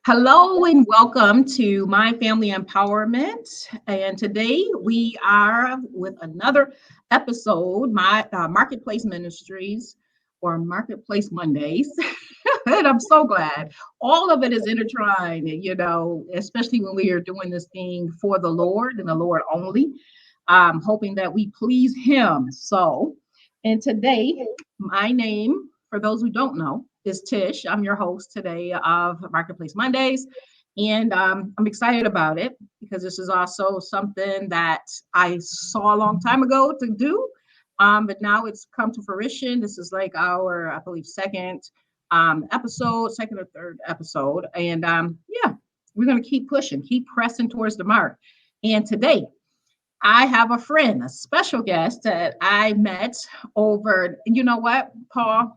Hello and welcome to My Family Empowerment. And today we are with another episode, my Marketplace Ministries or Marketplace Mondays. And I'm so glad all of it is intertwined, especially when we are doing this thing for the Lord and the Lord only, hoping that we please Him. And today, my name, for those who don't know, is Tish. I'm your host today of Marketplace Mondays. And I'm excited about it because this is also something that I saw a long time ago to do. But now it's come to fruition. This is like our, I believe, second or third episode. And yeah, we're going to keep pushing, keep pressing towards the mark. And today, I have a friend, a special guest that I met over. You know what, Paul?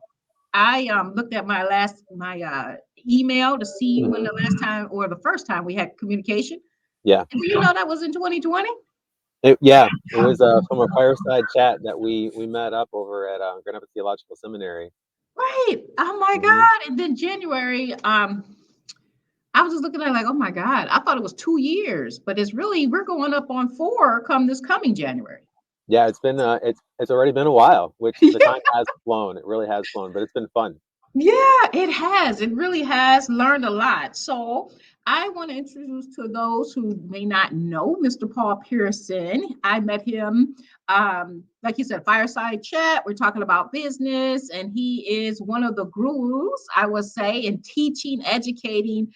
I looked at my email to see when the last time or the first time we had communication. Yeah, And do you know that was in 2020? it was from a fireside chat that we met up over at Grand Rapids Theological Seminary. Right. Oh my hmm God. And then January, I was just looking at it like, oh my God, I thought it was 2 years, but it's really we're going up on four come this coming January. Yeah, it's been it's already been a while, which the time has flown. It really has flown, but it's been fun. Yeah, it has. It really has learned a lot. So I want to introduce to those who may not know Mr. Paul Pearson. I met him, like you said, fireside chat. We're talking about business, and he is one of the gurus, I would say, in teaching, educating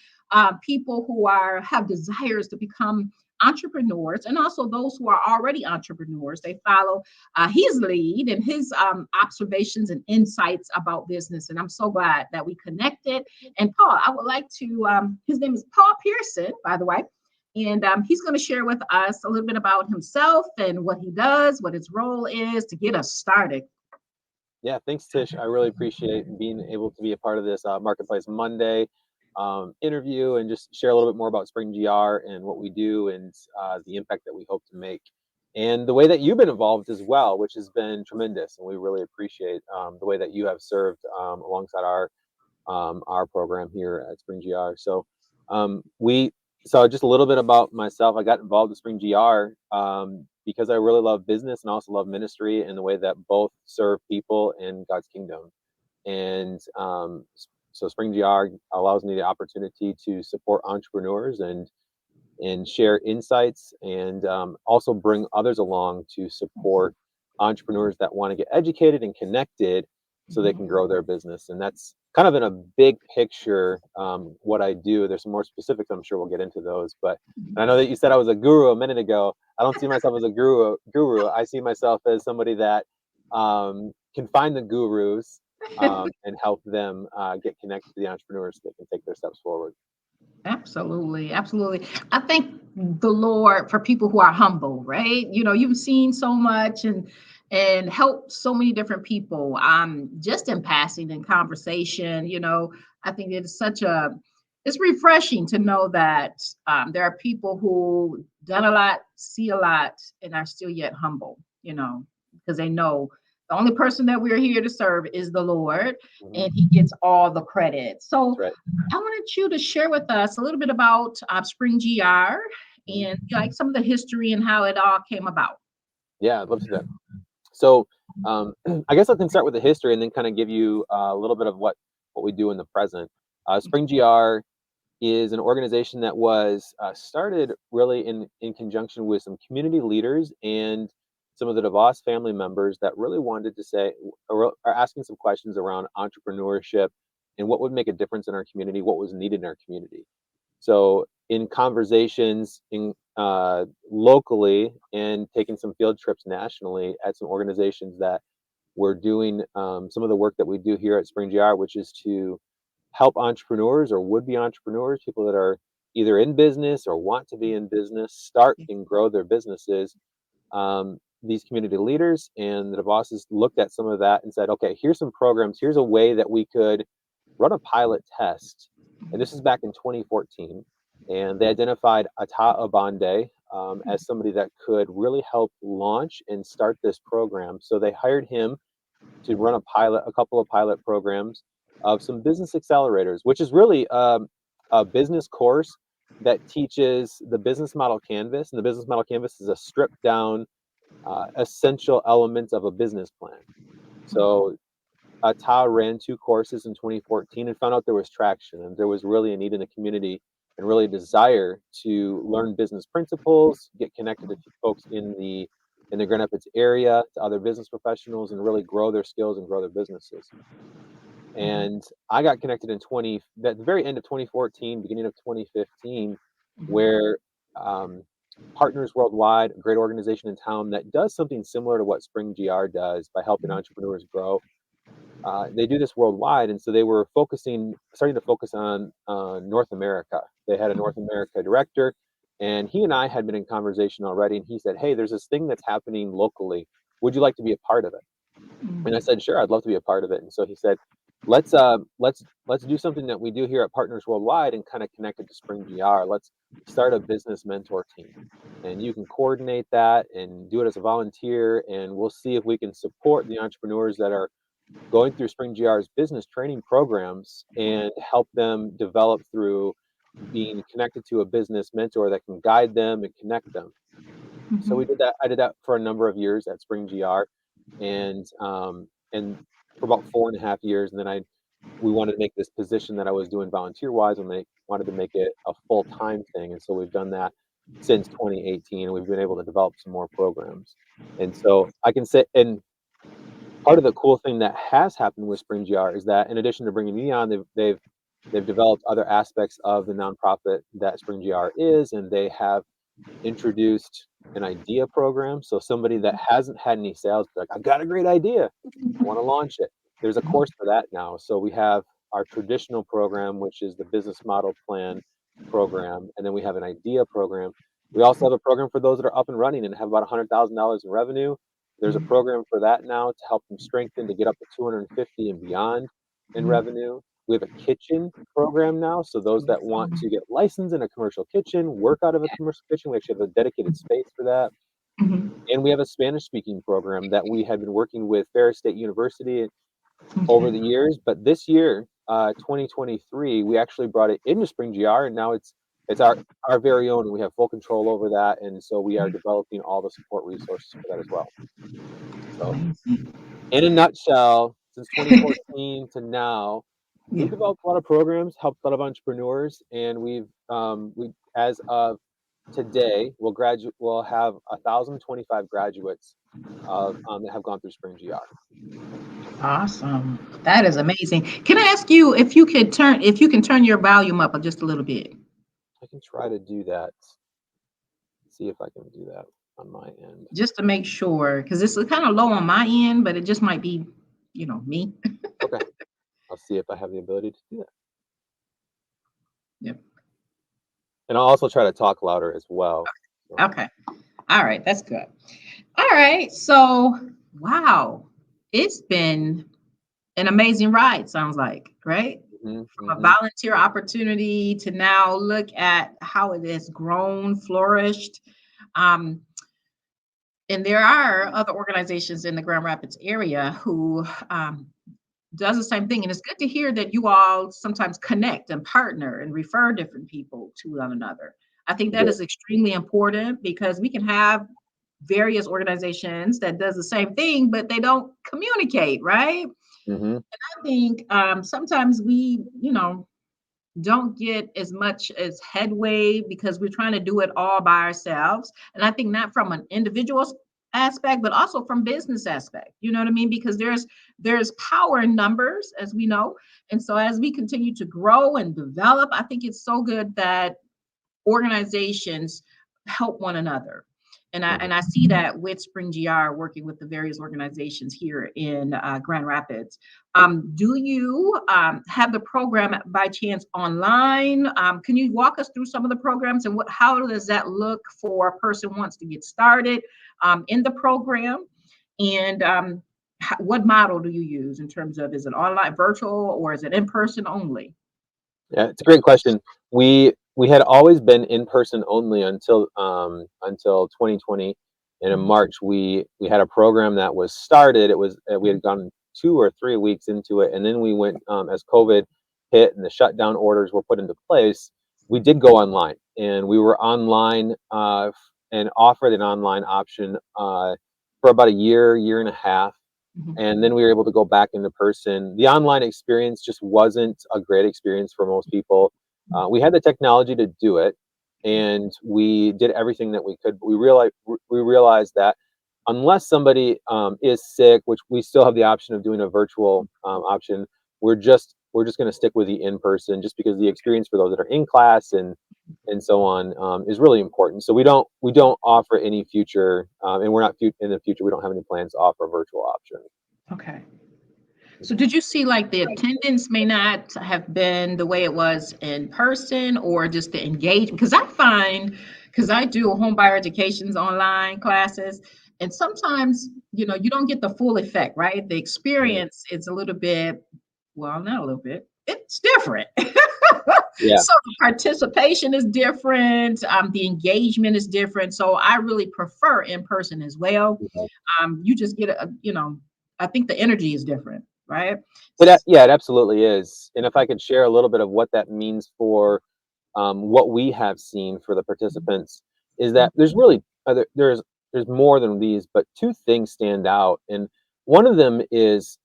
people who have desires to become entrepreneurs, and also those who are already entrepreneurs. They follow his lead and his observations and insights about business. And I'm so glad that we connected. And Paul, I would like to, his name is Paul Pearson, by the way. And he's going to share with us a little bit about himself and what he does, what his role is to get us started. Yeah, thanks, Tish. I really appreciate being able to be a part of this Marketplace Monday interview and just share a little bit more about SpringGR and what we do and the impact that we hope to make. And the way that you've been involved as well, which has been tremendous. And we really appreciate the way that you have served alongside our program here at SpringGR. We so just a little bit about myself. I got involved with SpringGR because I really love business and also love ministry and the way that both serve people in God's kingdom. And so SpringGR allows me the opportunity to support entrepreneurs and share insights and also bring others along to support entrepreneurs that want to get educated and connected so they can grow their business. And that's kind of in a big picture what I do. There's some more specifics. I'm sure we'll get into those. But I know that you said I was a guru a minute ago. I don't see myself as a guru. I see myself as somebody that can find the gurus and help them get connected to the entrepreneurs so they can take their steps forward. Absolutely, absolutely. I think the Lord for people who are humble, right? You've seen so much and helped so many different people. Just in passing in conversation, I think it's refreshing to know that there are people who done a lot, see a lot, and are still yet humble, because they know the only person that we're here to serve is the Lord, and He gets all the credit. So That's right. I wanted you to share with us a little bit about SpringGR and like some of the history and how it all came about. Yeah, I'd love to do that. So I guess I can start with the history and then kind of give you a little bit of what we do in the present. SpringGR is an organization that was started really in conjunction with some community leaders and some of the DeVos family members that really wanted to say or are asking some questions around entrepreneurship and what would make a difference in our community, what was needed in our community. So in conversations in locally and taking some field trips nationally at some organizations that were doing some of the work that we do here at SpringGR, which is to help entrepreneurs or would-be entrepreneurs, people that are either in business or want to be in business, start and grow their businesses. These community leaders and the bosses looked at some of that and said, okay, here's some programs. Here's a way that we could run a pilot test. And this is back in 2014. And they identified Ata Abande as somebody that could really help launch and start this program. So they hired him to run a couple of pilot programs of some business accelerators, which is really a business course that teaches the business model canvas. And the business model canvas is a stripped down essential elements of a business plan. So Ta ran 2 courses in 2014 and found out there was traction and there was really a need in the community and really a desire to learn business principles, get connected to folks in the Grand Rapids area, to other business professionals, and really grow their skills and grow their businesses. And I got connected at the very end of 2014, beginning of 2015, where Partners Worldwide, a great organization in town that does something similar to what SpringGR does by helping entrepreneurs grow. They do this worldwide, and so they were starting to focus on North America. They had a North America director, and he and I had been in conversation already, and he said, "Hey, there's this thing that's happening locally. Would you like to be a part of it?" And I said, "Sure, I'd love to be a part of it." And so he said, let's do something that we do here at Partners Worldwide and kind of connect it to SpringGR. Let's start a business mentor team, and you can coordinate that and do it as a volunteer, and we'll see if we can support the entrepreneurs that are going through SpringGR's business training programs and help them develop through being connected to a business mentor that can guide them and connect them. So we did that. I did that for a number of years at SpringGR, and for about 4.5 years, and then we wanted to make this position that I was doing volunteer-wise, and they wanted to make it a full-time thing, and so we've done that since 2018, and we've been able to develop some more programs. And so I can say, and part of the cool thing that has happened with SpringGR is that in addition to bringing me on, they've developed other aspects of the nonprofit that SpringGR is, and they have introduced an idea program. So somebody that hasn't had any sales, like, I've got a great idea, I want to launch it. There's a course for that now. So we have our traditional program, which is the business model plan program, and then we have an idea program. We also have a program for those that are up and running and have about $100,000 in revenue. There's a program for that now to help them strengthen to get up to 250 and beyond in revenue. We have a kitchen program now. So those that want to get licensed in a commercial kitchen, work out of a commercial kitchen, we actually have a dedicated space for that. And we have a Spanish speaking program that we have been working with Ferris State University over the years. But this year, 2023, we actually brought it into SpringGR, and now it's our very own, and we have full control over that. And so we are developing all the support resources for that as well. So in a nutshell, since 2014 to now, we've developed a lot of programs, helped a lot of entrepreneurs, and we as of today, we'll have 1,025 graduates that have gone through SpringGR. Awesome. That is amazing. Can I ask you if you can turn your volume up just a little bit? I can try to do that. See if I can do that on my end. Just to make sure, because this is kind of low on my end, but it just might be, me. Okay. I'll see if I have the ability to do that. Yep. And I'll also try to talk louder as well. So. Okay. All right. That's good. All right. So, wow. It's been an amazing ride, sounds like, right? From a volunteer opportunity to now look at how it has grown, flourished. And there are other organizations in the Grand Rapids area who does the same thing. And it's good to hear that you all sometimes connect and partner and refer different people to one another. I think that is extremely important because we can have various organizations that does the same thing, but they don't communicate, right? And I think sometimes we, don't get as much as headway because we're trying to do it all by ourselves. And I think not from an individual aspect, but also from business aspect. You know what I mean? Because there's power in numbers, as we know. And so as we continue to grow and develop, I think it's so good that organizations help one another. And I see that with SpringGR working with the various organizations here in Grand Rapids. Do you have the program by chance online? Can you walk us through some of the programs and how does that look for a person who wants to get started in the program? And what model do you use in terms of, is it online, virtual, or is it in person only? Yeah, it's a great question. We had always been in person only until 2020, and in March we had a program that was started. It was we had gone 2 or 3 weeks into it, and then we went as COVID hit and the shutdown orders were put into place, we did go online, and we were online and offered an online option for about a year and a half. Mhm. And then we were able to go back into person. The online experience just wasn't a great experience for most people. We had the technology to do it, and we did everything that we could. But we realized that unless somebody is sick, which we still have the option of doing a virtual option, we're just going to stick with the in person, just because the experience for those that are in class and so on is really important. So we don't offer any future, and we're not in the future. We don't have any plans to offer a virtual option. Okay. So did you see like the attendance may not have been the way it was in person, or just the engagement? Because I find, because I do home buyer educations online classes, and sometimes, you don't get the full effect, right? The Mhm. experience is a little bit, well, not a little bit, it's different. Yeah. So the participation is different, the engagement is different. So I really prefer in person as well. Mhm. You just get I think the energy is different, right? Yeah, it absolutely is. And if I could share a little bit of what that means for what we have seen for the participants, is that there's really there's more than these, but two things stand out. And one of them is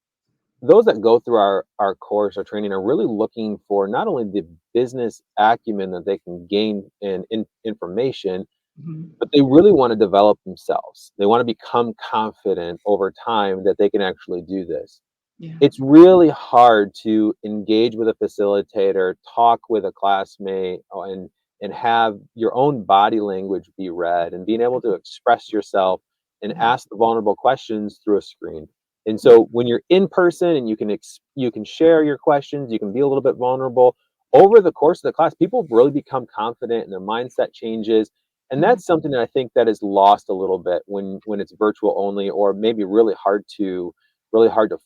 those that go through our course or training are really looking for not only the business acumen that they can gain in information, Mhm. but they really want to develop themselves. They want to become confident over time that they can actually do this. Yeah. It's really hard to engage with a facilitator, talk with a classmate, and have your own body language be read, and being able to express yourself and Mhm. ask the vulnerable questions through a screen. And so when you're in person and you can share your questions, you can be a little bit vulnerable. Over the course of the class, people really become confident and their mindset changes. And Mhm. that's something that I think that is lost a little bit when it's virtual only, or maybe really hard to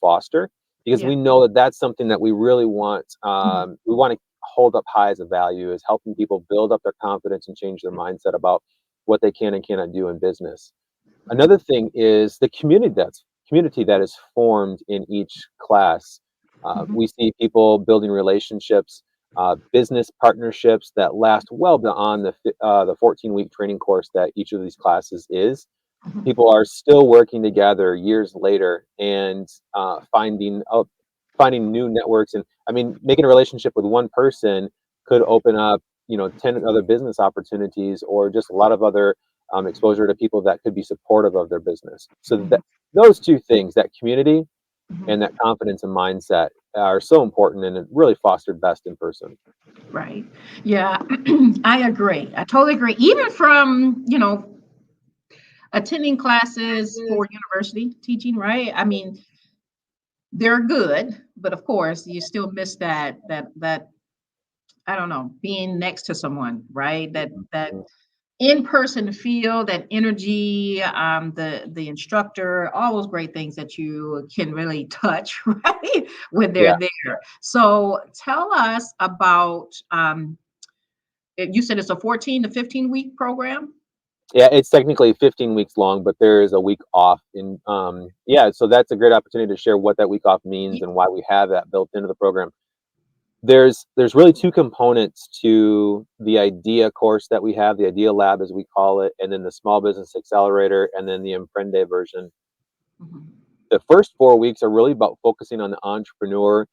foster, because Yeah. we know that that's something that we really want. Mhm. We want to hold up high as a value, is helping people build up their confidence and change their mindset about what they can and cannot do in business. Another thing is the community that is formed in each class. Mhm. We see people building relationships, business partnerships that last well beyond the 14-week training course that each of these classes is. Mhm. People are still working together years later, and finding new networks. And I mean, making a relationship with one person could open up 10 other business opportunities, or just a lot of other exposure to people that could be supportive of their business. So that Mhm. those two things, that community and Mhm. that confidence and mindset, are so important, and it really fostered best in person. Right. Yeah, I agree. I totally agree. Even from, attending classes for university teaching, right? I mean, they're good, but of course, you still miss that I don't know, being next to someone, right? That Mhm. in-person feel, that energy, the instructor, all those great things that you can really touch, right? When they're Yeah. there. So tell us about, you said it's a 14 to 15 week program? Yeah, it's technically 15 weeks long, but there is a week off. Yeah, so that's a great opportunity to share what that week off means Ye- and why we have that built into the program. There's really two components to the idea course that we have, the idea lab as we call it, and then the small business accelerator, and then the Emprende version. Mhm. The first 4 weeks are really about focusing on the entrepreneur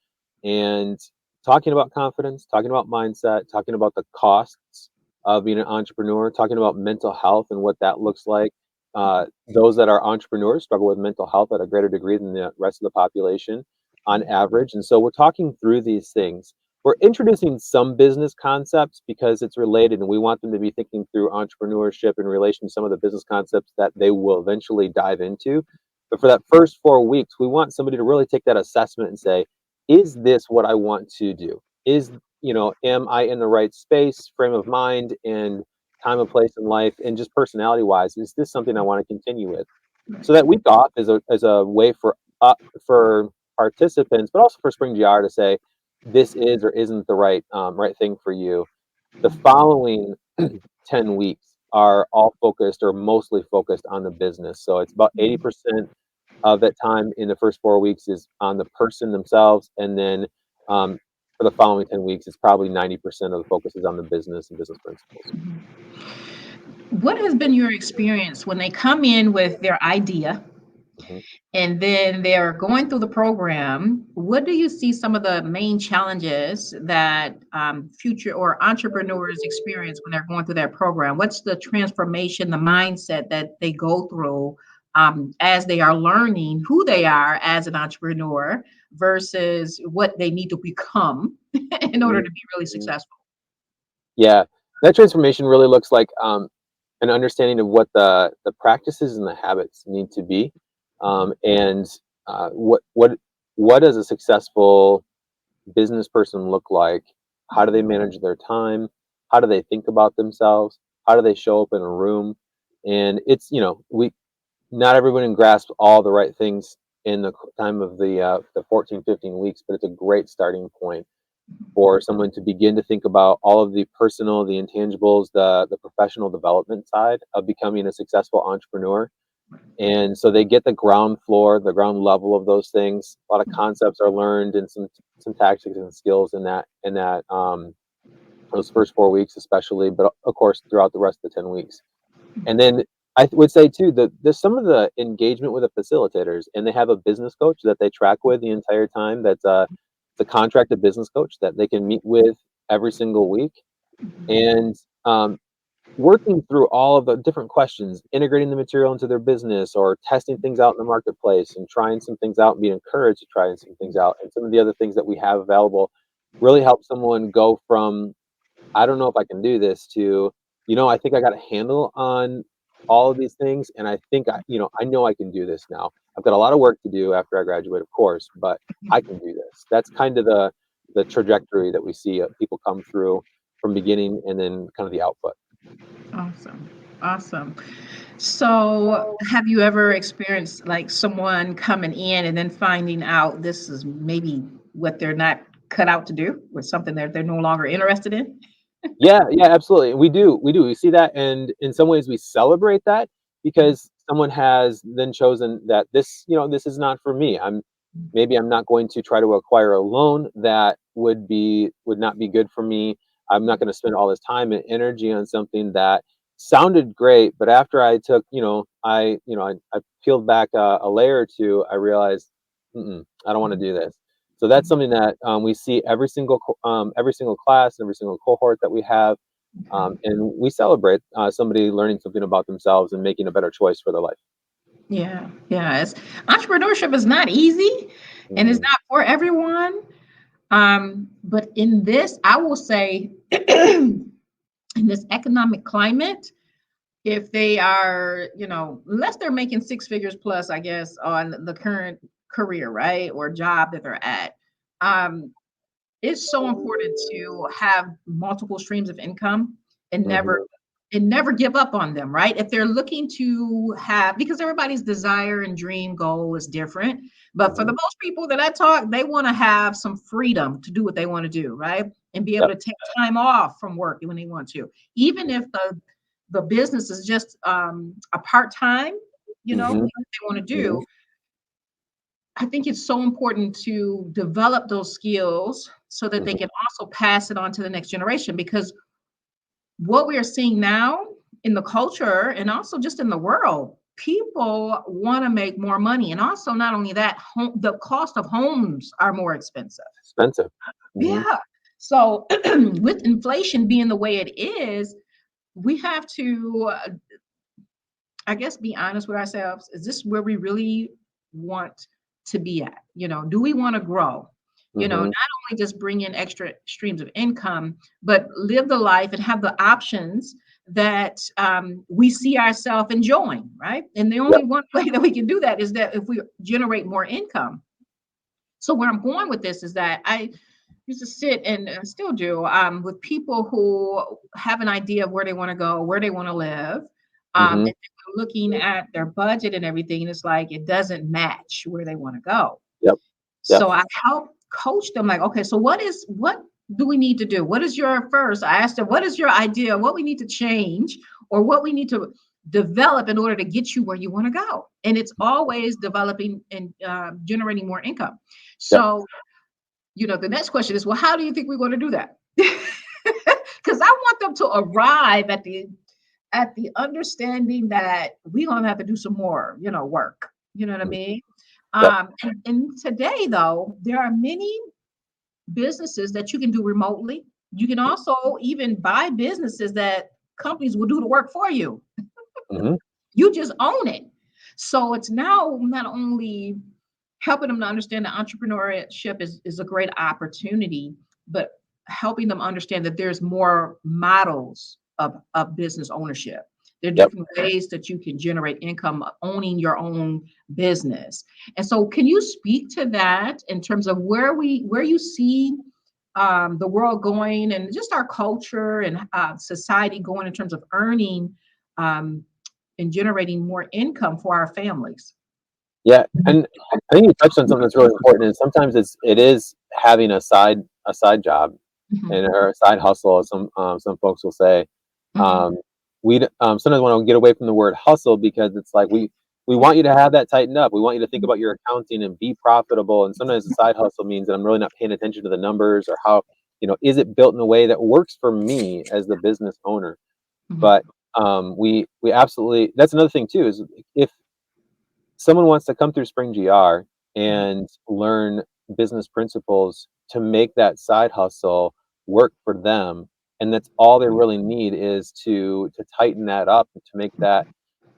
and talking about confidence, talking about mindset, talking about the costs of being an entrepreneur, talking about mental health and what that looks like. Those that are entrepreneurs struggle with mental health at a greater degree than the rest of the population on average. And so we're talking through these things. We're introducing some business concepts because it's related, and we want them to be thinking through entrepreneurship in relation to some of the business concepts that they will eventually dive into. But for that first 4 weeks, we want somebody to really take that assessment and say, is this what I want to do? Am I in the right space, frame of mind, and time and place in life, and just personality wise, is this something I want to continue with? So Right. that week off is a way for participants, but also for SpringGR to say, this is or isn't the right thing for you. The following 10 weeks are all focused, or mostly focused, on the business. So it's about Mhm. 80% of that time in the first 4 weeks is on the person themselves, and then for the following 10 weeks, it's probably 90% of the focus is on the business and business principles. What has been your experience when they come in with their idea Mhm. and then they're going through the program? What do you see some of the main challenges that future or entrepreneurs experience when they're going through that program? What's the transformation, the mindset that they go through as they are learning who they are as an entrepreneur versus what they need to become in order to be really Mhm. successful? Yeah, that transformation really looks like an understanding of what the practices and the habits need to be, and what does a successful business person look like? How do they manage their time? How do they think about themselves? How do they show up in a room? And it's, we not everyone grasps all the right things in the time of the 14, 15 weeks, but it's a great starting point for someone to begin to think about all of the personal, the intangibles, the professional development side of becoming a successful entrepreneur. And so they get the ground floor, the ground level of those things. A lot of concepts are learned and some tactics and skills in that those first 4 weeks especially, but of course throughout the rest of the 10 weeks. And then would say too that there's some of the engagement with the facilitators, and they have a business coach that they track with the entire time. That's the contracted business coach that they can meet with every single week, and working through all of the different questions, integrating the material into their business, or testing things out in the marketplace, and trying some things out and being encouraged to try some things out, and some of the other things that we have available really help someone go from I don't know if I can do this to, I think I got a handle on all of these things. And I think I know I can do this now. I've got a lot of work to do after I graduate, of course, but I can do this. That's kind of the trajectory that we see people come through from beginning and then kind of the output. Awesome. Awesome. So, have you ever experienced like someone coming in and then finding out this is maybe what they're not cut out to do, or something that they're no longer interested in? Yeah, yeah, absolutely. We do. We see that, and in some ways, we celebrate that because someone has then chosen that this is not for me. Maybe I'm not going to try to acquire a loan that would not be good for me. I'm not going to spend all this time and energy on something that sounded great, but after I took, I peeled back a layer or two, I realized, I don't want to do this. So that's something that we see every single class, every single cohort that we have, and we celebrate somebody learning something about themselves and making a better choice for their life. Yeah, yeah. Entrepreneurship is not easy, and it's Mhm. not for everyone. But in this, I will say, in this economic climate, if they are, unless they're making six figures plus, I guess, on the current career, right, or job that they're at, um, it's so important to have multiple streams of income and never Mhm. and never give up on them, right? If they're looking to have, because everybody's desire and dream goal is different, but for the Mhm. most people that I talk, they want to have some freedom to do what they want to do, right? And be able Yep. to take time off from work when they want to, even if the business is just a part-time, thing Mhm. they want to Mhm. do. I think it's so important to develop those skills so that they Mhm. can also pass it on to the next generation, because what we are seeing now in the culture and also just in the world, people want to make more money. And also, not only that, the cost of homes are more expensive. Expensive. Mhm. Yeah. So, with inflation being the way it is, we have to, I guess, be honest with ourselves. Is this where we really want to be at? Do we want to grow? Not Mhm. only just bring in extra streams of income, but live the life and have the options that we see ourselves enjoying, right? And the only Yep. one way that we can do that is that if we generate more income. So where I'm going with this is that I used to sit and still do with people who have an idea of where they want to go, where they want to live. And Mhm. they're looking at their budget and everything, and it's like it doesn't match where they want to go. Yep. Yep. So I help coach them, like, okay, so what do we need to do? What is your first? I asked them, what is your idea? What we need to change, or what we need to develop in order to get you where you want to go? And it's always developing and generating more income. Yep. So the next question is, well, how do you think we're going to do that? Because I want them to arrive at the understanding that we're going to have to do some more, work. You know what I mean? Yep. And today, though, there are many businesses that you can do remotely. You can also even buy businesses that companies will do the work for you. Mm-hmm. You just own it. So it's now not only helping them to understand that entrepreneurship is a great opportunity, but helping them understand that there's more models of business ownership. There are Yep. different ways that you can generate income owning your own business. And so can you speak to that in terms of where you see the world going and just our culture and society going in terms of earning um, and generating more income for our families? Yeah, and I think you touched on something that's really important. And sometimes it is having a side job Mhm, and or a side hustle, as some folks will say. mhm, Um, we sometimes want to get away from the word hustle because it's like we want you to have that tightened up. We want you to think about your accounting and be profitable. And sometimes the side hustle means that I'm really not paying attention to the numbers or how, is it built in a way that works for me as the business owner. mhm, But we absolutely, that's another thing too, is if someone wants to come through SpringGR mhm, and learn business principles to make that side hustle work for them, and that's all they really need is to tighten that up and to make that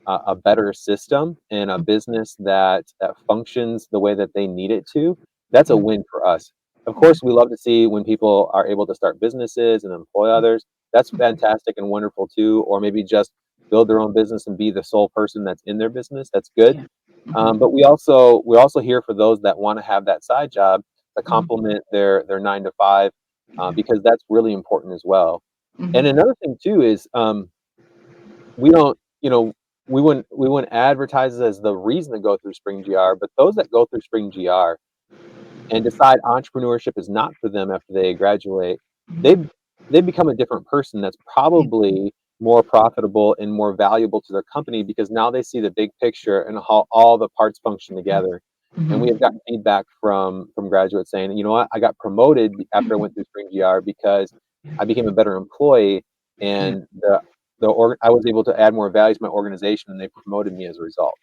a better system and a business that functions the way that they need it to. That's a mhm, win for us. Of mhm, course, we love to see when people are able to start businesses and employ others. That's fantastic and wonderful too. Or maybe just build their own business and be the sole person that's in their business. That's good. yeah. Mhm, But we're also here for those that want to have that side job to mhm, complement their 9 to 5, yeah. because that's really important as well. And Mhm, another thing too is we don't, we wouldn't advertise it as the reason to go through SpringGR, but those that go through SpringGR and decide entrepreneurship is not for them after they graduate, they mhm, they become a different person that's yeah. probably more profitable and more valuable to their company because now they see the big picture and how all the parts function together. And we Mhm, have gotten feedback from graduates saying, you know what, I got promoted after I went through SpringGR because I became a better employee yeah, and I was able to add more value to my organization and they promoted me as a result.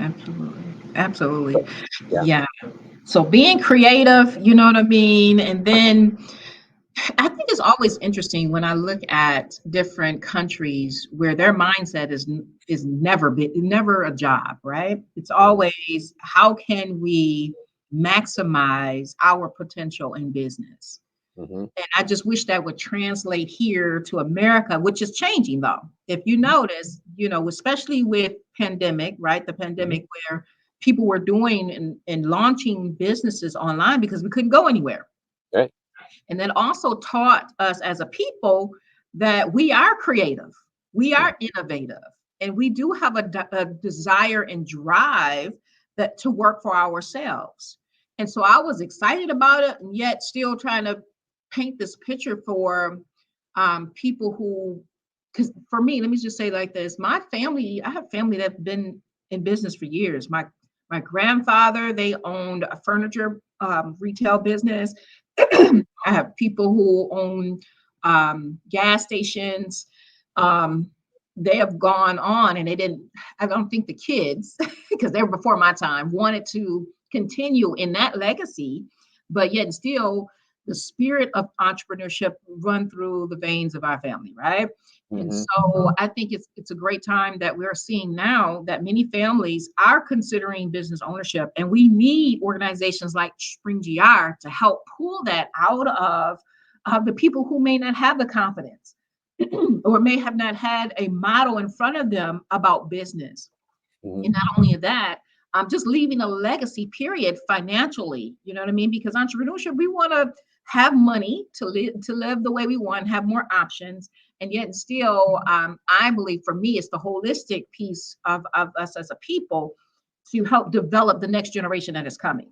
absolutely. Absolutely. So yeah. Yeah. So being creative, you know what I mean? And then I think it's always interesting when I look at different countries where their mindset is never a job, right? It's Mhm, always how can we maximize our potential in business? mhm, And I just wish that would translate here to America, which is changing though. If you mhm, notice, especially with pandemic, right? The mhm. pandemic where people were doing and launching businesses online because we couldn't go anywhere. Right. And then also taught us as a people that we are creative, we Mhm, are innovative, and we do have a desire and drive that to work for ourselves. And so I was excited about it, and yet still trying to paint this picture for people who, because for me, let me just say like this: my family, I have family that's been in business for years. My grandfather, they owned a furniture retail business. I have people who own gas stations. Um, they have gone on and they didn't, I don't think the kids, because they were before my time, wanted to continue in that legacy, but yet still the spirit of entrepreneurship run through the veins of our family, right? And mhm, so I think it's a great time that we're seeing now that many families are considering business ownership, and we need organizations like SpringGR to help pull that out of the people who may not have the confidence or may have not had a model in front of them about business. mhm. And not only that, just leaving a legacy period financially. You know what I mean? Because entrepreneurship, we want to have money to live the way we want, have more options, and yet still, I believe for me, it's the holistic piece of us as a people to help develop the next generation that is coming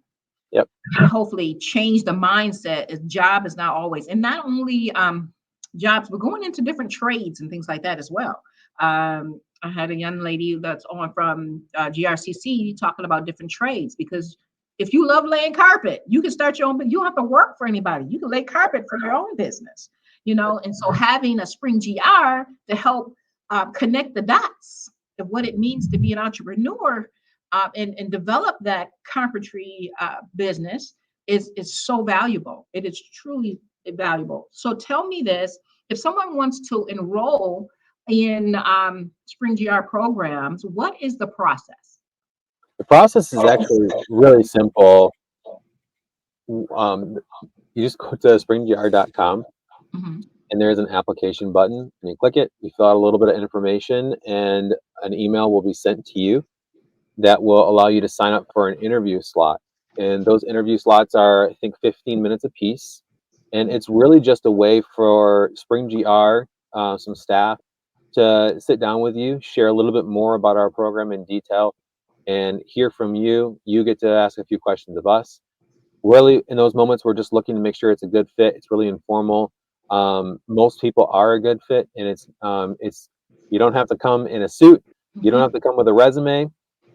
Yep. and hopefully change the mindset. As job is not always, and not only jobs, but going into different trades and things like that as well. I had a young lady that's on from GRCC talking about different trades because If you love laying carpet, you can start your own, but you don't have to work for anybody. You can lay carpet for your own business, and so having a SpringGR to help connect the dots of what it means to be an entrepreneur, and develop that carpentry business is so valuable. It is truly valuable. So tell me this: if someone wants to enroll in SpringGR programs, what is the process? The process is actually really simple. You just go to springgr.com, Mhm. and there's an application button, and you click it, you fill out a little bit of information, and an email will be sent to you that will allow you to sign up for an interview slot. And those interview slots are, I think, 15 minutes apiece. And it's really just a way for SpringGR, some staff, to sit down with you, share a little bit more about our program in detail, and hear from you. You get to ask a few questions of us. Really, in those moments, we're just looking to make sure it's a good fit. It's really informal. Most people are a good fit, and it's you don't have to come in a suit. You don't Mhm. have to come with a resume.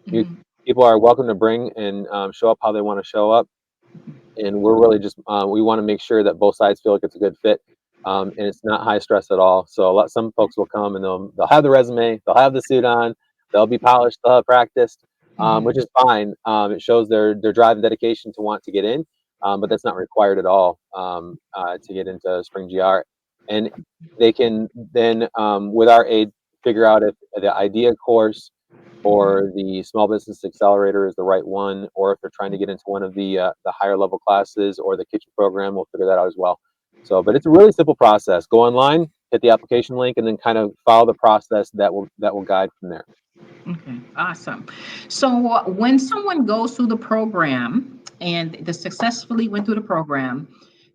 You Mhm. People are welcome to bring and show up how they want to show up, and we're really just we want to make sure that both sides feel like it's a good fit, and it's not high stress at all. So some folks will come and they'll have the resume, they'll have the suit on, they'll be polished, they'll have practiced, which Mhm. is fine. It shows their drive and dedication to want to get in, but that's not required at all to get into SpringGR, and they can then with our aid figure out if the idea course or the small business accelerator is the right one, or if they're trying to get into one of the higher level classes or the kitchen program, we'll figure that out as well. So, but it's a really simple process. Go online, hit the application link, and then kind of follow the process that will guide from there. Okay, awesome. So when someone goes through the program and they successfully went through the program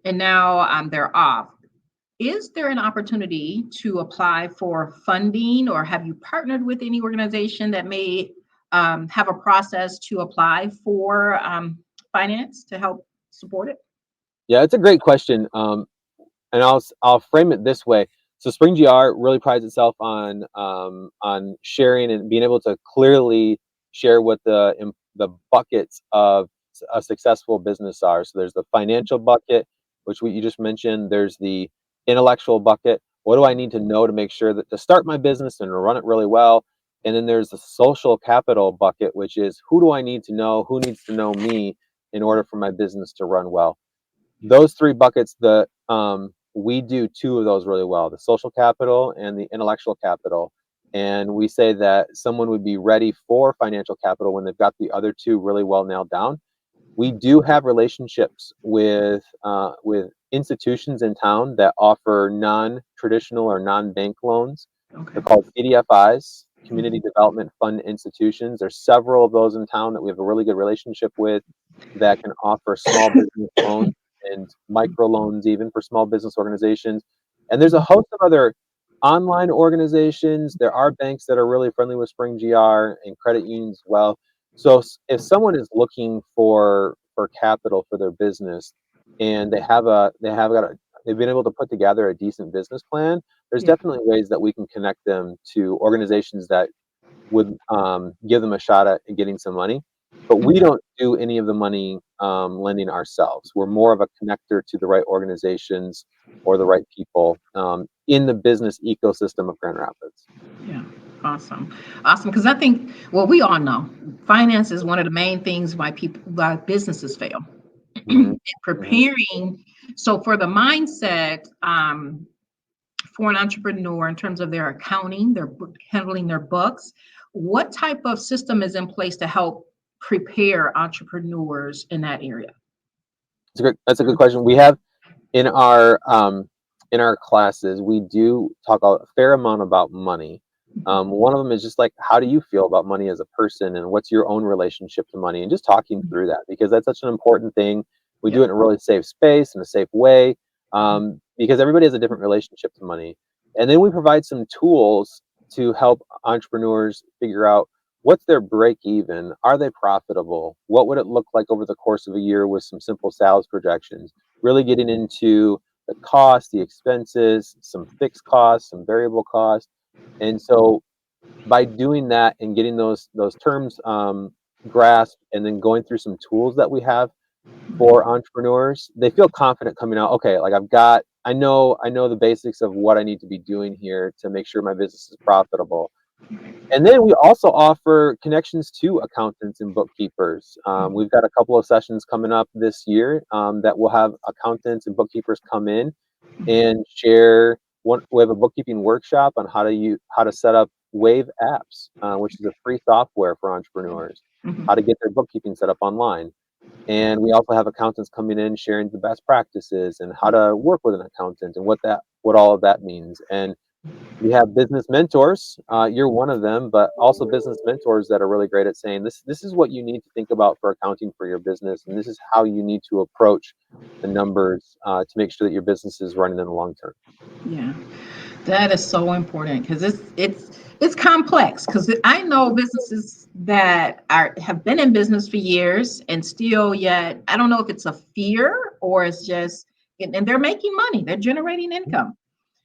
and now they're off, is there an opportunity to apply for funding, or have you partnered with any organization that may have a process to apply for finance to help support it? Yeah, it's a great question. And I'll frame it this way. So SpringGR really prides itself on sharing and being able to clearly share what the buckets of a successful business are. So there's the financial bucket, which you just mentioned. There's the intellectual bucket. What do I need to know to make sure that to start my business and to run it really well? And then there's the social capital bucket, which is who do I need to know? Who needs to know me in order for my business to run well? Those three buckets, we do two of those really well, the social capital and the intellectual capital. And we say that someone would be ready for financial capital when they've got the other two really well nailed down. We do have relationships with institutions in town that offer non-traditional or non-bank loans. Okay. They're called CDFIs, Community Mhm. Development Fund institutions. There's several of those in town that we have a really good relationship with that can offer small business loans and micro loans even for small business organizations. And there's a host of other online organizations. There are banks that are really friendly with SpringGR and credit unions as well. So if someone is looking for capital for their business and they've been able to put together a decent business plan, there's Yeah. definitely ways that we can connect them to organizations that would give them a shot at getting some money. But we don't do any of the money lending ourselves. We're more of a connector to the right organizations or the right people in the business ecosystem of Grand Rapids. Yeah, awesome. Awesome. Because I think, well, we all know finance is one of the main things why businesses fail. Hmm. And Hmm. preparing, so for the mindset, for an entrepreneur in terms of their accounting, handling their books, what type of system is in place to help prepare entrepreneurs in that area? That's a good question. We have in our classes, we do talk a fair amount about money. One of them is just like, how do you feel about money as a person, and what's your own relationship to money, and just talking through that because that's such an important thing. We do Yeah. it in a really safe space in a safe way because everybody has a different relationship to money, and then we provide some tools to help entrepreneurs figure out what's their break even, are they profitable, what would it look like over the course of a year with some simple sales projections, really getting into the cost, the expenses, some fixed costs, some variable costs. And so by doing that and getting those terms grasp and then going through some tools that we have for entrepreneurs, they feel confident coming out. Okay, like I know the basics of what I need to be doing here to make sure my business is profitable. And then we also offer connections to accountants and bookkeepers. We've got a couple of sessions coming up this year that will have accountants and bookkeepers come in and share. We have a bookkeeping workshop on how to set up Wave apps, which is a free software for entrepreneurs, Mhm. how to get their bookkeeping set up online. And we also have accountants coming in sharing the best practices and how to work with an accountant and what all of that means. And we have business mentors. You're one of them, but also business mentors that are really great at saying this is what you need to think about for accounting for your business, and this is how you need to approach the numbers to make sure that your business is running in the long term. Yeah, that is so important because it's complex. Because I know businesses that have been in business for years and still yet I don't know if it's a fear or it's just and they're making money, they're generating income.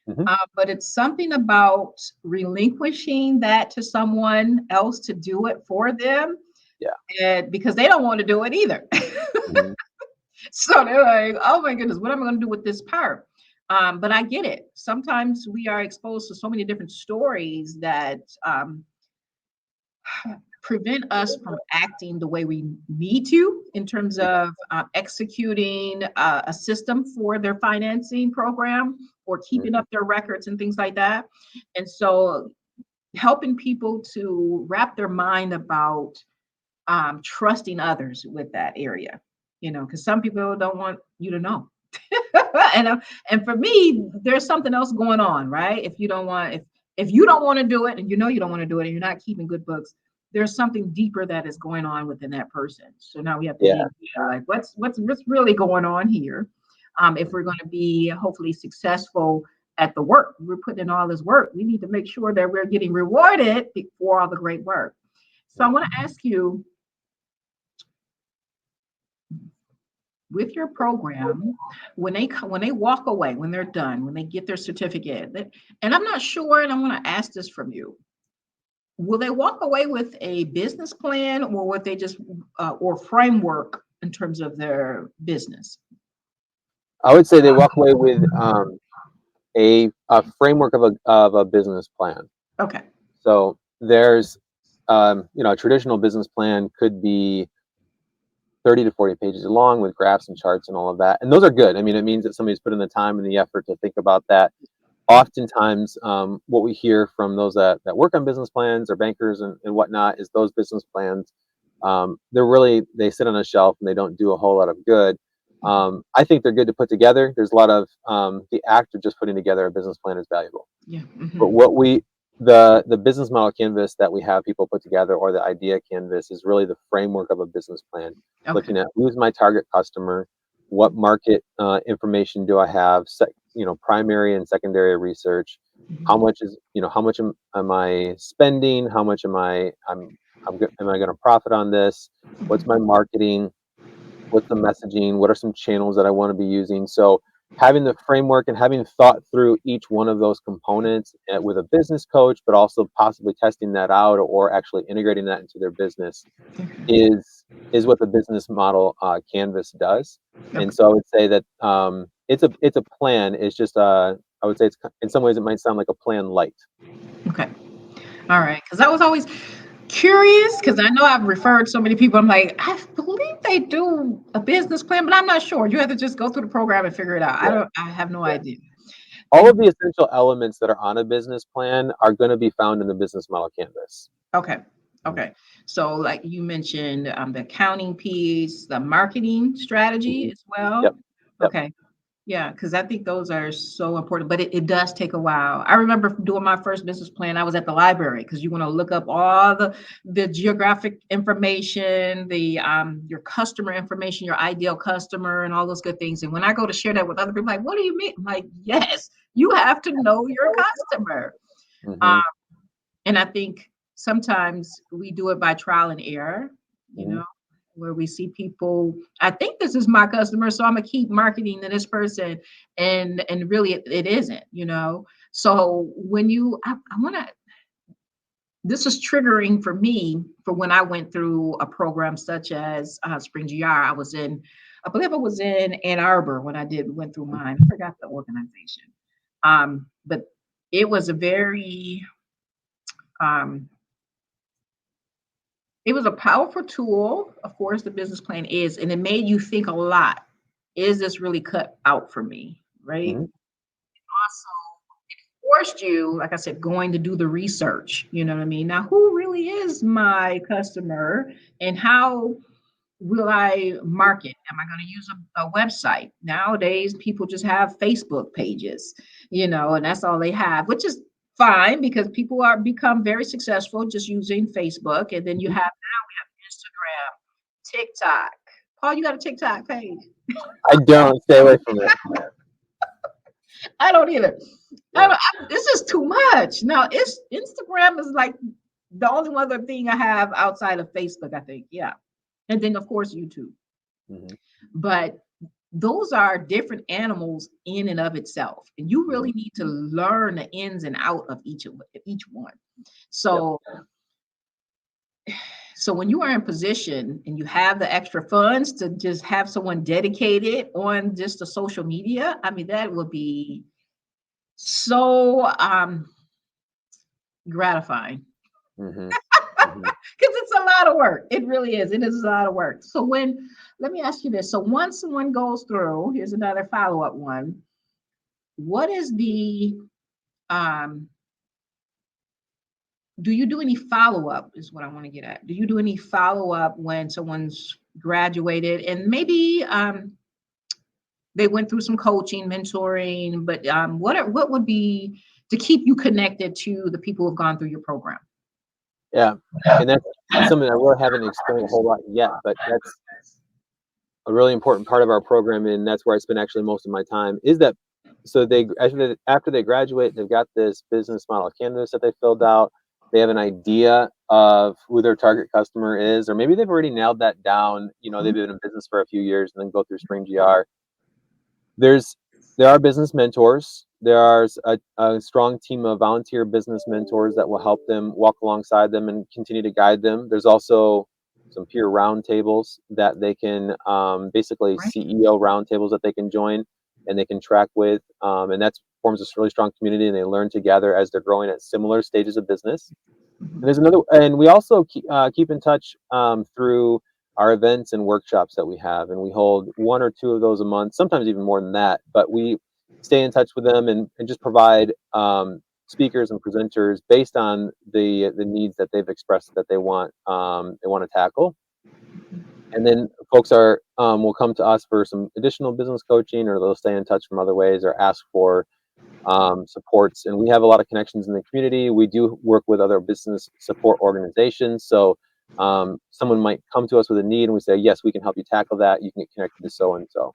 Hmm. But it's something about relinquishing that to someone else to do it for them, Yeah. and because they don't want to do it either. Hmm. So they're like, oh my goodness, what am I going to do with this part? But I get it. Sometimes we are exposed to so many different stories that prevent us from acting the way we need to in terms of executing a system for their financing program or keeping Hmm. up their records and things like that. And so helping people to wrap their mind about trusting others with that area, because some people don't want you to know. And for me, there's something else going on, right? If you don't want to do it, and you don't want to do it, and you're not keeping good books, there's something deeper that is going on within that person. So now we have to Yeah. dig deeper, like what's really going on here, if we're going to be hopefully successful at the work we're putting in all this work. We need to make sure that we're getting rewarded for all the great work. So I want to ask you, with your program, when they walk away, when they're done, when they get their certificate, and I'm not sure, and I'm going to ask this from you, will they walk away with a business plan, or would they just or framework in terms of their business? I would say they walk away with a framework of a business plan. Okay. So there's a traditional business plan could be 30 to 40 pages long with graphs and charts and all of that. And those are good. I mean, it means that somebody's put in the time and the effort to think about that. Oftentimes, what we hear from those that work on business plans or bankers and whatnot is those business plans, they sit on a shelf and they don't do a whole lot of good. I think they're good to put together. There's a lot of the act of just putting together a business plan is valuable. Yeah. But Hmm. what we the business model canvas that we have people put together, or the idea canvas, is really the framework of a business plan, Okay. looking at who's my target customer, what market information do I have, primary and secondary research, Mhm. how much am I spending, how much am I going to profit on this, what's my marketing, what's the messaging, what are some channels that I want to be using. So having the framework and having thought through each one of those components with a business coach, but also possibly testing that out or actually integrating that into their business is what the business model canvas does. And Okay. so I would say that it's a plan. It's just I would say in some ways it might sound like a plan light. Okay. All right. Because I was always curious, because I know I've referred so many people. I'm like, I believe they do a business plan, but I'm not sure. You have to just go through the program and figure it out. Yeah, I have no yeah. idea. All And of the essential elements that are on a business plan are going to be found in the business model canvas. okay. Okay. So like you mentioned, the accounting piece, the marketing strategy Mhm. as well. Yep. Yep. Okay. Yeah, because I think those are so important, but it does take a while. I remember doing my first business plan. I was at the library because you want to look up all the geographic information, the your customer information, your ideal customer, and all those good things. And when I go to share that with other people, like, what do you mean? I'm like, yes, you have to know your customer. Um, Hmm. and I think sometimes we do it by trial and error, you Hmm. know, where we see people, I think this is my customer, so I'm gonna keep marketing to this person. And really it isn't. So when I wanna this is triggering for me for when I went through a program such as SpringGR. I believe I was in Ann Arbor when went through mine. I forgot the organization. But it was a very, um, it was a powerful tool. Of course, the business plan is, and it made you think a lot. Is this really cut out for me? Right. Hmm. Also forced you, like I said, going to do the research. You know what I mean? Now, who really is my customer and how will I market? Am I going to use a website? Nowadays, people just have Facebook pages, and that's all they have, which is fine because people are become very successful just using Facebook. And then you have Instagram, TikTok. Paul, you got a TikTok page? I don't. Stay away from it. I don't either. Yeah. This is too much. Now, Instagram is like the only other thing I have outside of Facebook, I think. Yeah. And then, of course, YouTube. Hmm. But those are different animals in and of itself. And you Hmm. really need to learn the ins and out of each one. Yep. So, so when you are in position and you have the extra funds to just have someone dedicated on just the social media, I mean, that would be so gratifying Hmm. Hmm. because it's a lot of work. It really is. It is a lot of work. So let me ask you this. So once someone goes through, here's another follow-up one. What is the um do you do any follow-up is what I want to get at. Do you do any follow-up when someone's graduated and maybe they went through some coaching, mentoring, but what would be to keep you connected to the people who've gone through your program? Yeah. And that's something I really haven't explained a whole lot yet, but that's a really important part of our program, and that's where I spend actually most of my time. Is that so? They after they graduate, they've got this business model canvas that they filled out. They have an idea of who their target customer is, or maybe they've already nailed that down. They've been in business for a few years and then go through SpringGR. There's there are business mentors. There's a strong team of volunteer business mentors that will help them walk alongside them and continue to guide them. There's also some peer roundtables that they can basically Right. CEO roundtables that they can join and they can track with, and that forms a really strong community. And they learn together as they're growing at similar stages of business. And Mhm. there's another, and we also keep in touch through our events and workshops that we have, and we hold one or two of those a month, sometimes even more than that. But we stay in touch with them and just provide speakers and presenters based on the needs that they've expressed that they want to tackle. And then folks will come to us for some additional business coaching, or they'll stay in touch from other ways, or ask for supports. And we have a lot of connections in the community. We do work with other business support organizations. So someone might come to us with a need, and we say, yes, we can help you tackle that. You can get connected to so and so,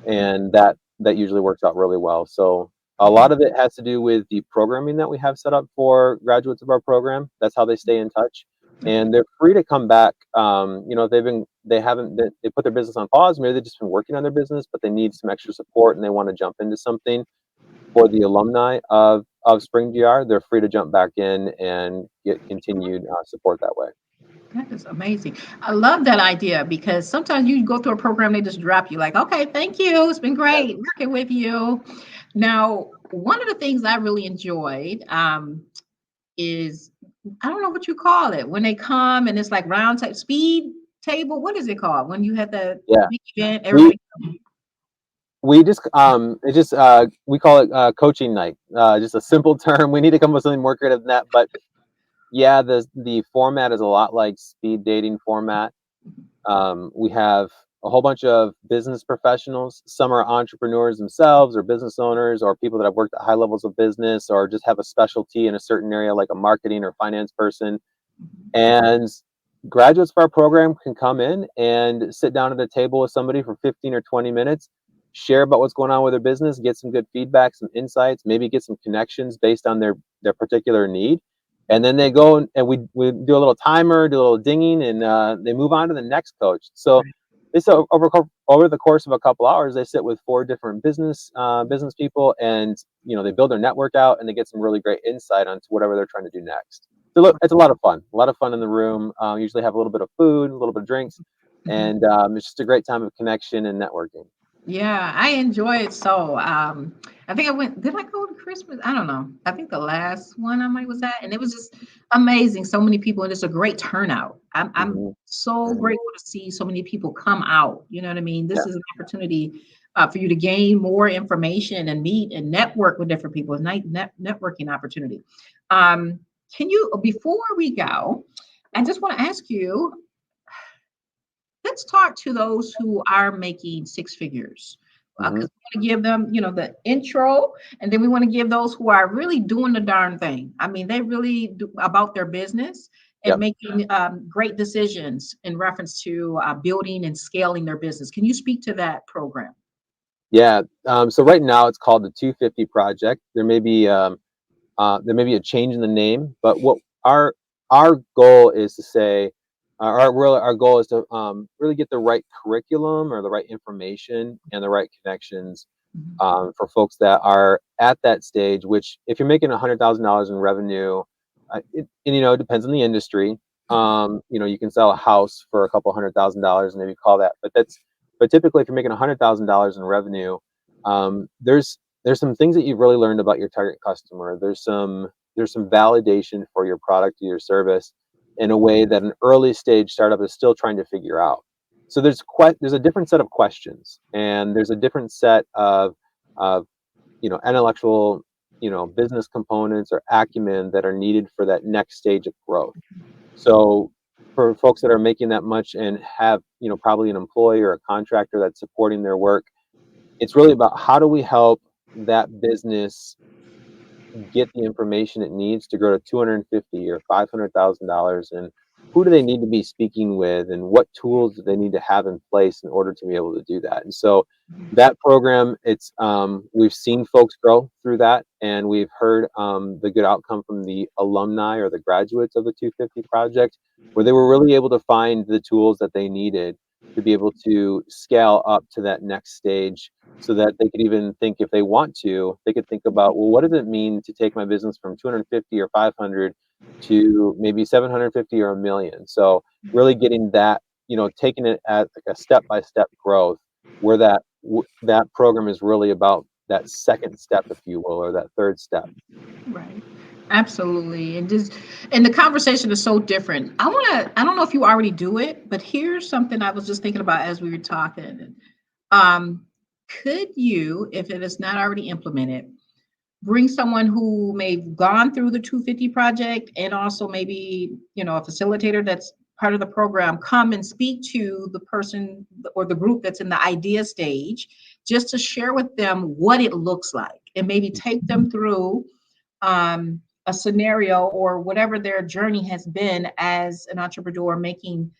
and that usually works out really well. So a lot of it has to do with the programming that we have set up for graduates of our program. That's how they stay in touch, and they're free to come back. If they put their business on pause. Maybe they've just been working on their business, but they need some extra support and they want to jump into something. For the alumni of SpringGR, they're free to jump back in and get continued support that way. That is amazing. I love that idea because sometimes you go through a program, they just drop you like, okay, thank you. It's been Yeah. great working with you. Now, one of the things I really enjoyed is I don't know what you call it when they come and it's like round type speed table. What is it called when you have the Yeah. big event? We Everybody. we just we call it coaching night. Just a simple term. We need to come up with something more creative than that. But yeah, the format is a lot like speed dating format. We have a whole bunch of business professionals. Some are entrepreneurs themselves, or business owners, or people that have worked at high levels of business, or just have a specialty in a certain area, like a marketing or finance person. And graduates of our program can come in and sit down at a table with somebody for 15 or 20 minutes, share about what's going on with their business, get some good feedback, some insights, maybe get some connections based on their particular need. And then they go and we do a little timer, do a little dinging, and they move on to the next coach. So this over the course of a couple hours, they sit with four different business people, and they build their network out, and they get some really great insight onto whatever they're trying to do next. it's a lot of fun in the room. Usually have a little bit of food, a little bit of drinks, Mhm. and it's just a great time of connection and networking. Yeah, I enjoy it so. I think I went, did I go to Christmas? I don't know. I think the last one I might was at, and it was just amazing. So many people, and it's a great turnout. I'm Hmm. so Hmm. grateful to see so many people come out. You know what I mean? Yeah. This is an opportunity for you to gain more information and meet and network with different people. It's networking opportunity. Um, can you, before we go, I just want to ask you, let's talk to those who are making six figures Hmm. because we want to give them, the intro, and then we want to give those who are really doing the darn thing. I mean, they really do about their business and Yep. making great decisions in reference to building and scaling their business. Can you speak to that program? Yeah. So right now it's called the 250 Project. There may be a change in the name, but what our goal is to say, our goal is to really get the right curriculum or the right information and the right connections Mhm. for folks that are at that stage. Which, if you're making $100,000 in revenue, and it depends on the industry. You can sell a house for a couple $100,000 and maybe call that, but typically if you're making $100,000 in revenue, there's some things that you've really learned about your target customer. There's some validation for your product or your service in a way that an early stage startup is still trying to figure out. So there's a different set of questions, and there's a different set of intellectual, business components or acumen that are needed for that next stage of growth. So for folks that are making that much and have, probably an employee or a contractor that's supporting their work, it's really about how do we help that business get the information it needs to grow to 250 or $500,000, and who do they need to be speaking with, and what tools do they need to have in place in order to be able to do that. And so that program, it's we've seen folks grow through that, and we've heard the good outcome from the alumni or the graduates of the 250 Project, where they were really able to find the tools that they needed to be able to scale up to that next stage, so that they could even think, if they want to, they could think about, well, what does it mean to take my business from 250 or 500 to maybe 750 or a million? So really getting that, taking it at like a step-by-step growth, where that program is really about that second step, if you will, or that third step. Right. Absolutely. And the conversation is so different. I don't know if you already do it, but here's something I was just thinking about as we were talking. Um, could you, if it is not already implemented, bring someone who may have gone through the 250 project and also maybe, a facilitator that's part of the program, come and speak to the person or the group that's in the idea stage, just to share with them what it looks like and maybe take them through a scenario or whatever their journey has been as an entrepreneur making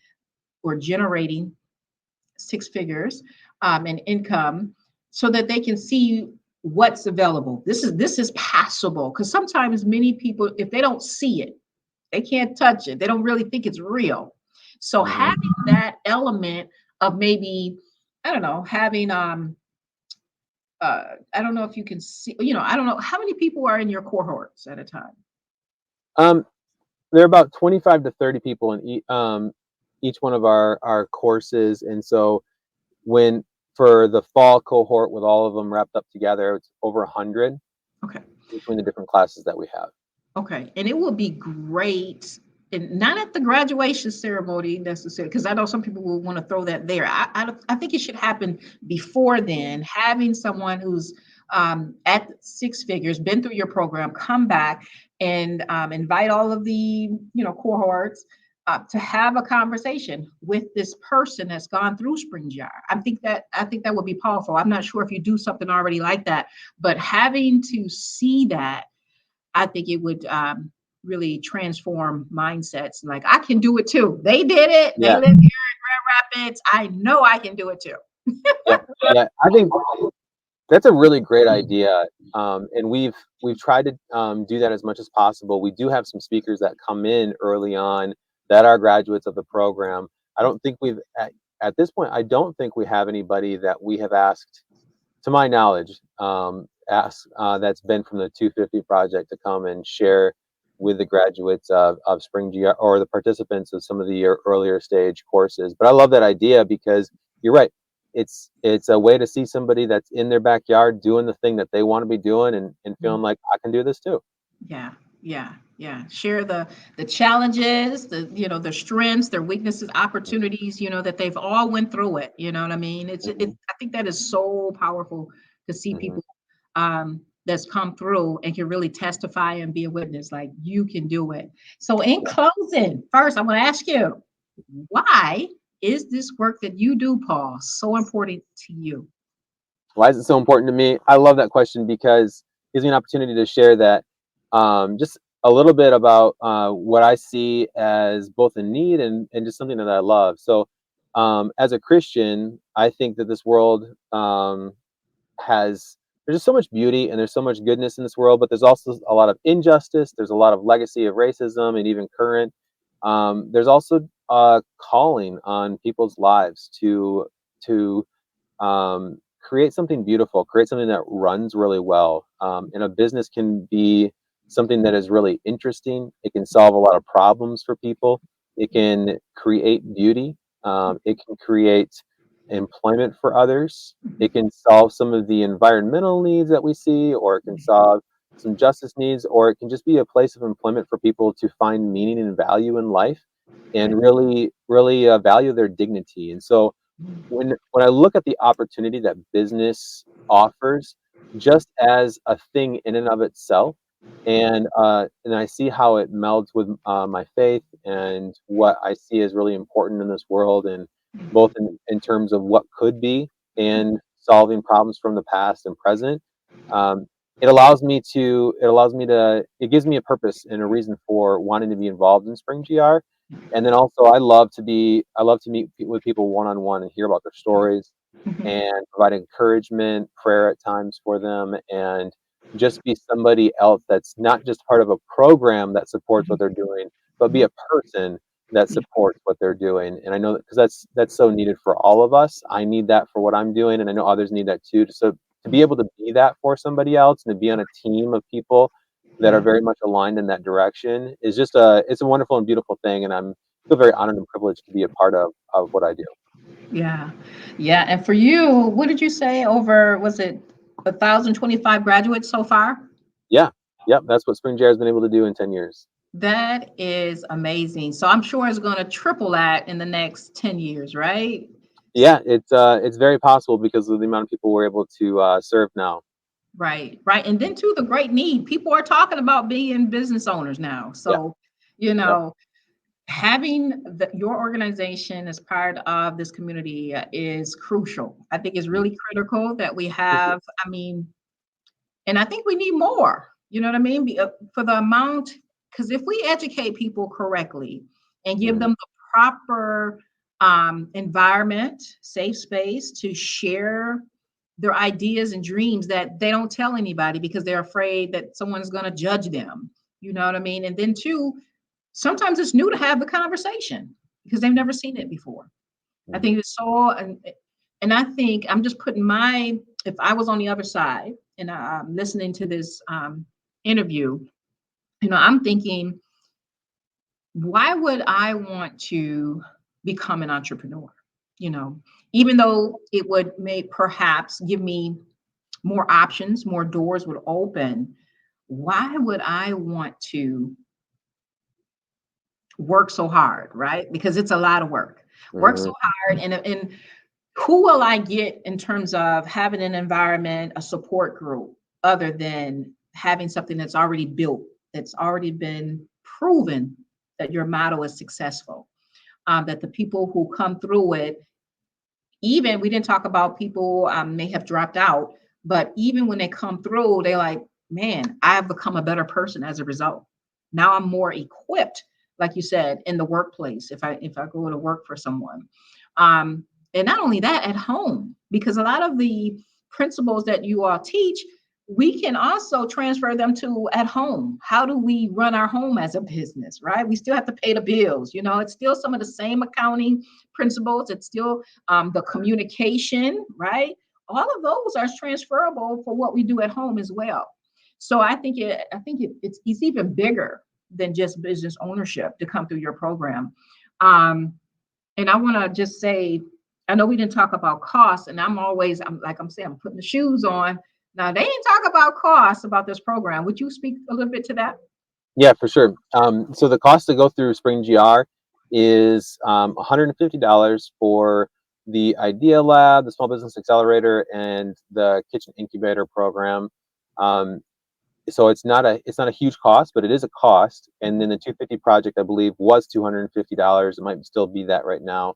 or generating six figures in income, so that they can see what's available. This is possible, because sometimes many people, if they don't see it, they can't touch it. They don't really think it's real. So Hmm. having that element of maybe, I don't know, having I don't know if you can see, I don't know how many people are in your cohorts at a time. Um, there are about 25 to 30 people in each one of our courses, and so when for the fall cohort with all of them wrapped up together, it's over 100 Okay. between the different classes that we have. Okay, and it would be great, and not at the graduation ceremony necessarily, because I know some people will want to throw that there. I think it should happen before then. Having someone who's at six figures, been through your program, come back and invite all of the cohorts to have a conversation with this person that's gone through SpringGR. I think that would be powerful. I'm not sure if you do something already like that, but having to see that, I think it would really transform mindsets. Like, I can do it too. They did it. They Yeah. live here in Grand Rapids. I know I can do it too. Yep. Yeah. I think that's a really great idea. And we've tried to do that as much as possible. We do have some speakers that come in early on that are graduates of the program. I don't think at this point, I don't think we have anybody that we have asked, to my knowledge, that's been from the 250 Project to come and share with the graduates of SpringGR or the participants of some of the earlier stage courses. But I love that idea because you're right. It's a way to see somebody that's in their backyard doing the thing that they want to be doing and feeling like I can do this too. Yeah, yeah. Share the challenges, their strengths, their weaknesses, opportunities, that they've all went through it. You know what I mean? Hmm. I think that is so powerful to see Hmm. people that's come through and can really testify and be a witness, like you can do it. So in closing, first I want to ask you, why is this work that you do, Paul, so important to you? Why is it so important to me? I love that question because it gives me an opportunity to share that just a little bit about what I see as both a need and just something that I love. So, as a Christian, I think that this world has there's just so much beauty and there's so much goodness in this world, but there's also a lot of injustice. There's a lot of legacy of racism and even current. There's also a calling on people's lives to create something beautiful, create something that runs really well. And a business can be something that is really interesting. It can solve a lot of problems for people. It can create beauty. It can create employment for others. It can solve some of the environmental needs that we see, or it can solve some justice needs, or it can just be a place of employment for people to find meaning and value in life and really value their dignity. And so when I look at the opportunity that business offers, just as a thing in and of itself, and I see how it melds with my faith and what I see as really important in this world, and both in terms of what could be and solving problems from the past and present. Um, it gives me a purpose and a reason for wanting to be involved in SpringGR. And then also I love to meet with people one on one and hear about their stories and provide encouragement, prayer at times for them, and just be somebody else that's not just part of a program that supports what they're doing, but be a person that supports what they're doing. And I know that because that's so needed for all of us. I need that for what I'm doing, and I know others need that too. So to be able to be that for somebody else and to be on a team of people that are Yeah. very much aligned in that direction is just it's a wonderful and beautiful thing, and I'm feel very honored and privileged to be a part of what I do. Yeah. Yeah. And for you, what did you say over, was it 1,025 graduates so far? Yeah, yep, that's what SpringGR has been able to do in 10 years. That is amazing. So I'm sure it's going to triple that in the next 10 years, right? Yeah, it's very possible because of the amount of people we're able to serve now. Right. Right. And then too, the great need. People are talking about being business owners now. Yeah, So, you yep. know, having your organization as part of this community is crucial. I think it's Mhm. really critical that we Thank you. have, I mean, and I think we need more, you know what I mean? For the amount, because if we educate people correctly and give Mhm. them the proper environment, safe space to share their ideas and dreams, that they don't tell anybody because they're afraid that someone's going to judge them. You know what I mean? And then, two, sometimes it's new to have the conversation because they've never seen it before. I Mhm. think it's so, and I think I'm just putting if I was on the other side and I'm listening to this interview, I'm thinking, why would I want to become an entrepreneur? You know, even though it would may perhaps give me more options, more doors would open. Why would I want to work so hard, right? Because it's a lot of work. Work so Mhm. hard, and who will I get in terms of having an environment, a support group, other than having something that's already built, that's already been proven that your model is successful, that the people who come through it, even we didn't talk about people may have dropped out, but even when they come through, they're like, man, I've become a better person as a result. Now I'm more equipped, like you said, in the workplace. If I go to work for someone, um, and not only that, at home, because a lot of the principles that you all teach, we can also transfer them to at home. How do we run our home as a business, right? We still have to pay the bills. It's still some of the same accounting principles. It's still the communication, right? All of those are transferable for what we do at home as well. So I think it's even bigger than just business ownership to come through your program. And I want to just say, I know we didn't talk about costs, and I'm saying, I'm putting the shoes on. Now, they didn't talk about costs about this program. Would you speak a little bit to that? Yeah, for sure. So the cost to go through SpringGR is $150 for the Idea Lab, the Small Business Accelerator, and the Kitchen Incubator program. So it's not a huge cost, but it is a cost. And then the 250 project, I believe, was $250. It might still be that right now.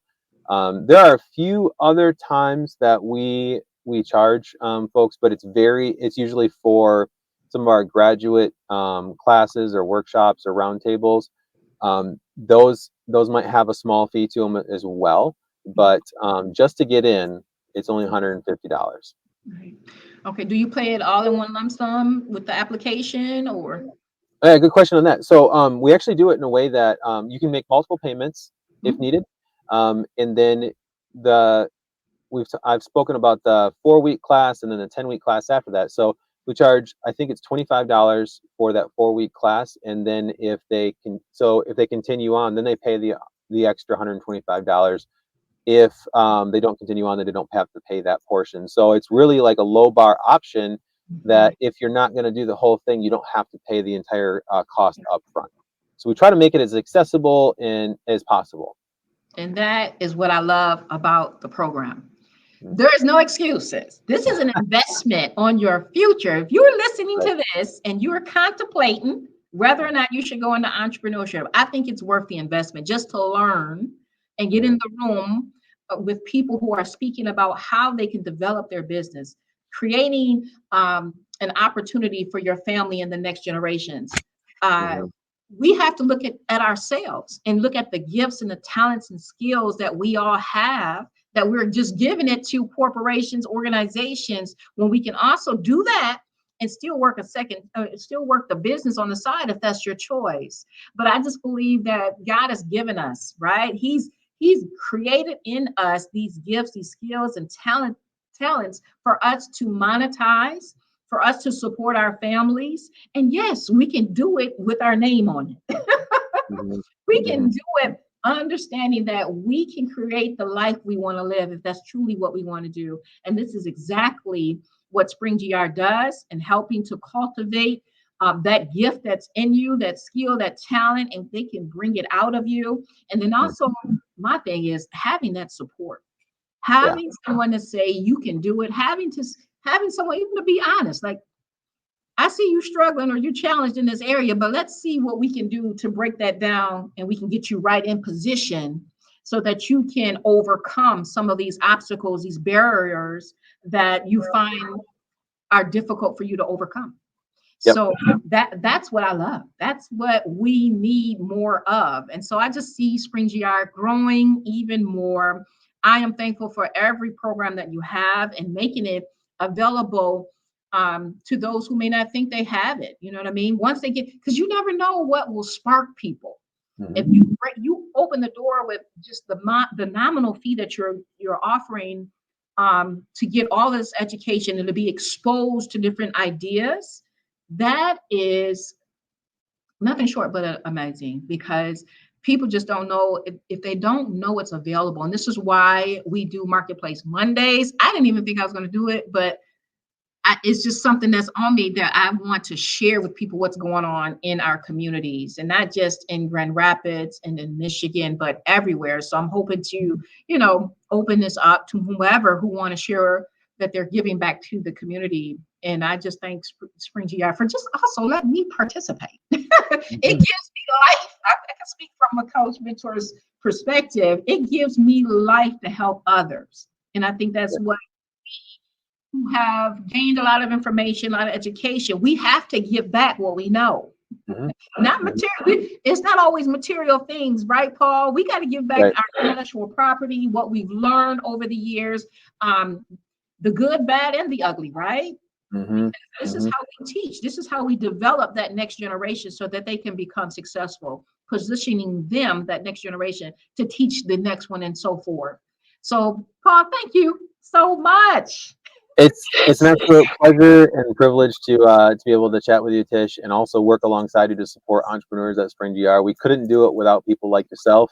There are a few other times that we charge folks, but it's usually for some of our graduate classes or workshops or roundtables. Those might have a small fee to them as well, but just to get in, it's only $150. Right. Okay. Do you pay it all in one lump sum with the application, or? Yeah, good question on that. So we actually do it in a way that you can make multiple payments if needed, and then I've spoken about the 4-week class and then the 10-week class after that. So we charge, I think it's $25 for that 4-week class, and then if they continue on, then they pay the extra $125. If they don't continue on, then they don't have to pay that portion. So it's really like a low bar option that if you're not going to do the whole thing, you don't have to pay the entire cost up front. So we try to make it as accessible and as possible. And that is what I love about the program. There is no excuses. This is an investment on your future. If you're listening to this and you're contemplating whether or not you should go into entrepreneurship, I think it's worth the investment just to learn and get in the room with people who are speaking about how they can develop their business, creating an opportunity for your family and the next generations. We have to look at ourselves and look at the gifts and the talents and skills that we all have, that we're just giving it to corporations, organizations, when we can also do that and still work still work the business on the side if that's your choice. But I just believe that God has given us, right? He's created in us these gifts, these skills and talents for us to monetize, for us to support our families. And yes, we can do it with our name on it. We can do it understanding that we can create the life we want to live if that's truly what we want to do. And this is exactly what SpringGR does, and helping to cultivate that gift that's in you, that skill, that talent, and they can bring it out of you. And then also, my thing is having that support, having someone to say you can do it, having someone even to be honest, like, I see you struggling or you're challenged in this area, but let's see what we can do to break that down, and we can get you right in position so that you can overcome some of these obstacles, these barriers that you find are difficult for you to overcome. So that's what I love. That's what we need more of. And so I just see SpringGR growing even more. I am thankful for every program that you have and making it available to those who may not think they have it. You know what I mean? Once they get, because you never know what will spark people. If you open the door with just the nominal fee that you're offering to get all this education and to be exposed to different ideas, that is nothing short but amazing, because people just don't know if they don't know it's available. And this is why we do Marketplace Mondays. I didn't even think I was going to do it, but it's just something that's on me that I want to share with people what's going on in our communities, and not just in Grand Rapids and in Michigan, but everywhere. So I'm hoping to, open this up to whomever who want to share that they're giving back to the community. And I just thank SpringGR for just also letting me participate. It gives me life. I can speak from a coach mentor's perspective. It gives me life to help others. And I think that's what who have gained a lot of information, a lot of education, we have to give back what we know. Not material. It's not always material things, right, Paul? We got to give back our intellectual property, what we've learned over the years, the good, bad, and the ugly, right? This is how we teach. This is how we develop that next generation so that they can become successful, positioning them, that next generation, to teach the next one and so forth. So, Paul, thank you so much. It's an absolute pleasure and privilege to be able to chat with you, Tish, and also work alongside you to support entrepreneurs at SpringGR. We couldn't do it without people like yourself,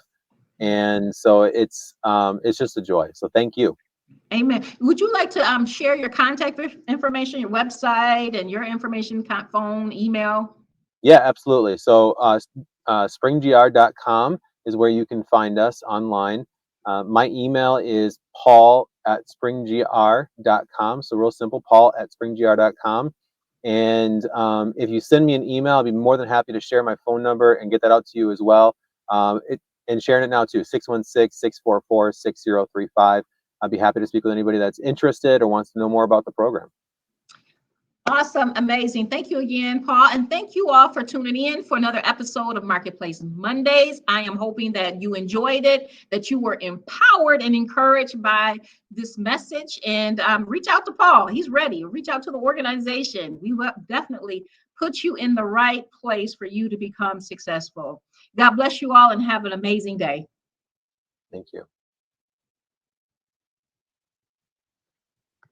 and so it's just a joy. So thank you. Amen. Would you like to share your contact information, your website, and your information, phone, email? Yeah, absolutely. So SpringGR.com is where you can find us online. My email is paul@springgr.com. So real simple, paul@springgr.com. And if you send me an email, I'll be more than happy to share my phone number and get that out to you as well. And sharing it now too, 616-644-6035. I'd be happy to speak with anybody that's interested or wants to know more about the program. Awesome. Amazing. Thank you again, Paul. And thank you all for tuning in for another episode of Marketplace Mondays. I am hoping that you enjoyed it, that you were empowered and encouraged by this message. And reach out to Paul. He's ready. Reach out to the organization. We will definitely put you in the right place for you to become successful. God bless you all and have an amazing day. Thank you.